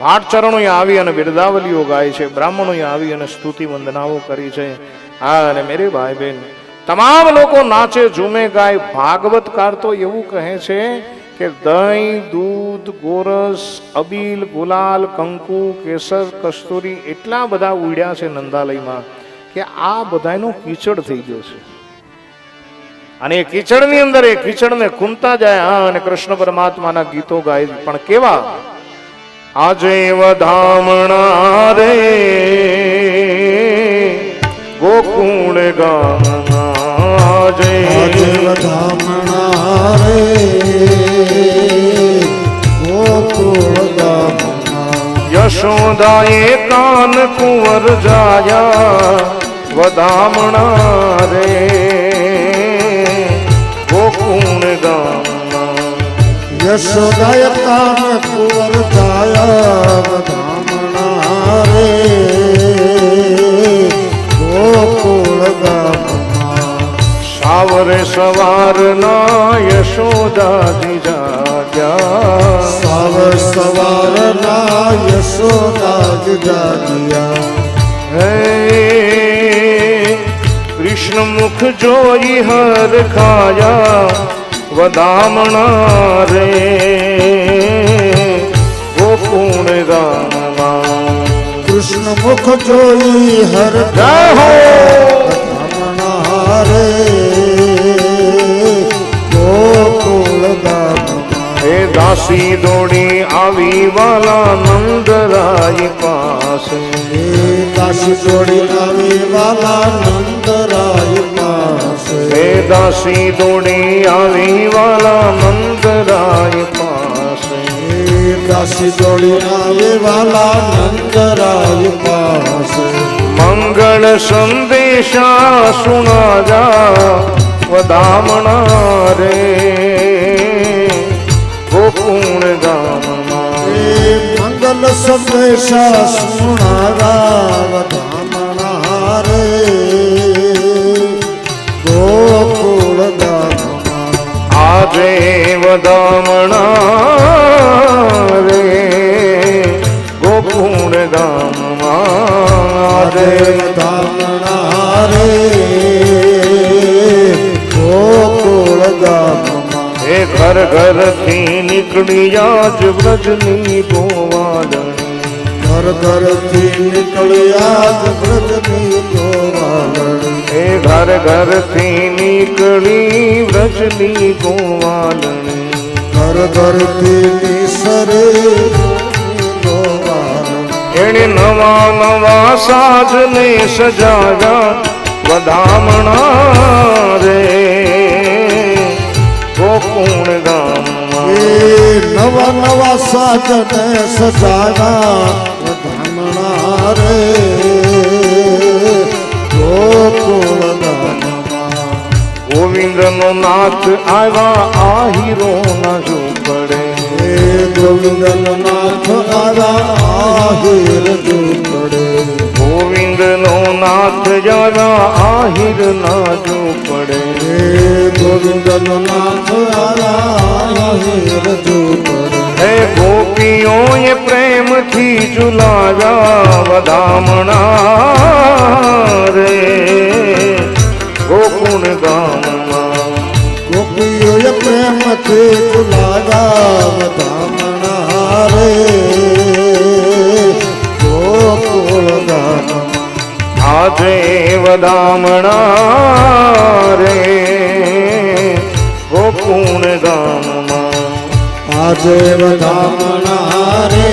ભાટ ચરણો આવી અને બિરદાવલીઓ ગાય છે, બ્રાહ્મણો આવી અને સ્તુતિ વંદનાઓ કરી છે. અને મેરે ભાઈ બહેન તમામ લોકો નાચે ઝૂમે ગાય. ભાગવતકાર તો એવું કહે છે કે દહીં, દૂધ, ગોરસ, અબીલ, ગુલાલ, કંકુ, કેસર, કસ્તુરી એટલા બધા ઉડ્યા છે નંદાલયમાં કે આ બધાનો કીચડ થઈ ગયો છે. અને એ કીચડની અંદર એ કીચડને કુમતા જાય અને કૃષ્ણ પરમાત્માના ગીતો ગાય. પણ કેવા? આજે વધામણા રે ગોકુળ ગામના, આજે વધામણા રે ગોકુળ ગામના. યશોદાએ કાન કુંવર જાયા વધામણા રે ગોકુળ ગામના. યશોદાય કાન કુંવર જાયા વધામણા રે ગોકુળ ગામના. સાવરે સવારના યશોદાજી જાગ્યા, સાવર સવારના યશોદાજી જાગ્યા. હે કૃષ્ણ મુખ જોઈ હર ખાયા વધામણા રે ગોકુળ ગામમાં. કૃષ્ણ મુખ જોઈ હર વધામણા રે ગોકુળ ગામમાં. હે દાસી દોડી આવી વાલા નંદરાય પાસે, દાસી દોડી આવી વાલા નંદરાય પાસે. હે દાસી દોડી આવી વાલા નંદરાય પાસે. દાસી દોડી આવી વાલા નંદરાય પાસે. મંગળ સંદેશા સુણાજા વધામણા રે ગોકુળ ગામમાં. મંગલ સંદેશા સુણાવા વધામણા રે ગોકુળ ગામમાં. આજે વધામણા રે ગોકુળ ગામમાં. આજે વધામણા રે ગોકુળ ગામમાં. એ ઘર ઘરથી નીકળ્યા જ વ્રજની ગોવાલણી, ઘર ઘરથી નીકળ્યા જ વ્રજની ગોવાલણી. એ ઘર ઘરથી નીકળી વ્રજની ગોવાલણી. ઘર ઘરથી નીસરે ગોવાલણી. એણે નવા નવા સાજને સજાવ્યા વધામણા રે ગોકુળ ગામમાં. નવા નવા સાજને સજાવ્યા વધામણા રે ગોકુળ ગામમાં. ગોવિંદનો નાથ આવ્યા આહીરો ના ઝૂંપડે, ગોવિંદનો નાથ આવ્યા આહિર ઝૂંપડે. ગોવિંદનો નાથ આવ્યા આહીર ના ઝૂંપડે. ગોવિંદનો નાથ આવ્યા આહિર ઝૂંપડે. હે ગોપીઓએ પ્રેમથી ઝુલાવ્યા વધામણા રે ગોકુળ ગામમાં. ગોપીઓએ પ્રેમથી ઝુલાવ્યા વધામણા રે ગોકુળ ગામમાં. આજે વધામણા રે ગોકુળ ગામમાં. આજે વધામણા રે.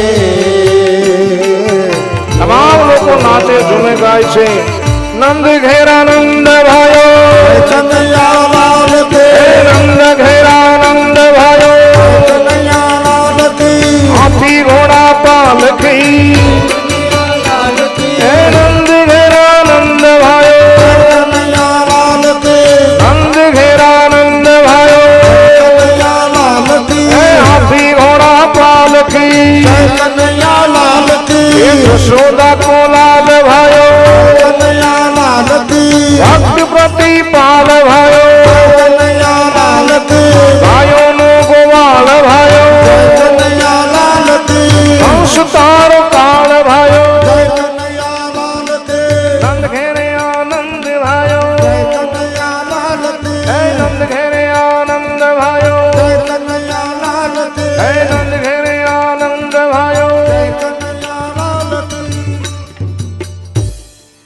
તમામ લોકો નાચે ઝૂમે ગાય છે. નંદ ઘેરા નંદ ભાયો કનૈયા લાલ કે, નંદ ઘેરા નંદ ભાયો કનૈયા લાલ કી, હાથી ઘોડા પાલખી. હે નંદ ઘેરા નંદ ભાયો કનૈયા લાલ કે, નંદ ઘેરા નંદ ભાયો કનૈયા લાલ કી, હે હાથી ઘોડા પાલખી. કનૈયા લાલ કી. યશોદા